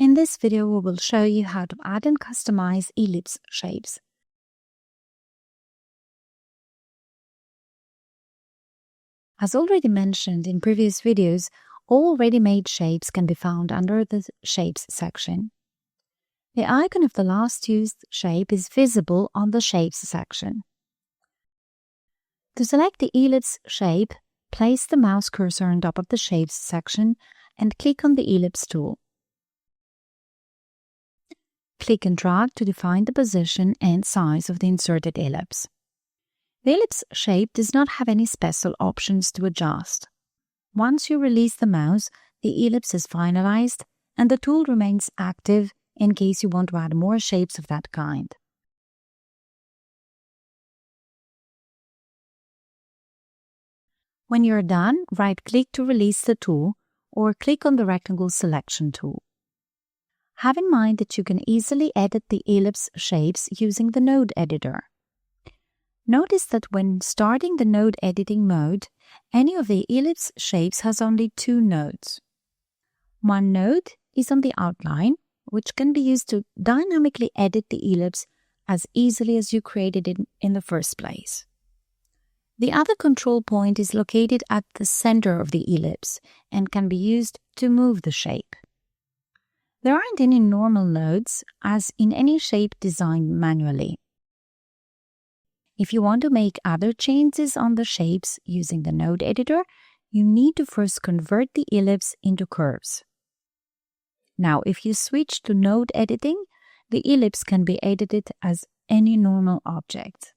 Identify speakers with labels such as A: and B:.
A: In this video, we will show you how to add and customize ellipse shapes. As already mentioned in previous videos, all ready-made shapes can be found under the Shapes section. The icon of the last used shape is visible on the Shapes section. To select the ellipse shape, place the mouse cursor on top of the Shapes section and click on the Ellipse tool. Click and drag to define the position and size of the inserted ellipse. The ellipse shape does not have any special options to adjust. Once you release the mouse, the ellipse is finalized and the tool remains active in case you want to add more shapes of that kind. When you're done, right-click to release the tool or click on the rectangle selection tool. Have in mind that you can easily edit the ellipse shapes using the node editor. Notice that when starting the node editing mode, any of the ellipse shapes has only two nodes. One node is on the outline, which can be used to dynamically edit the ellipse as easily as you created it in the first place. The other control point is located at the center of the ellipse and can be used to move the shape. There aren't any normal nodes, as in any shape designed manually. If you want to make other changes on the shapes using the node editor, you need to first convert the ellipse into curves. Now, if you switch to node editing, the ellipse can be edited as any normal object.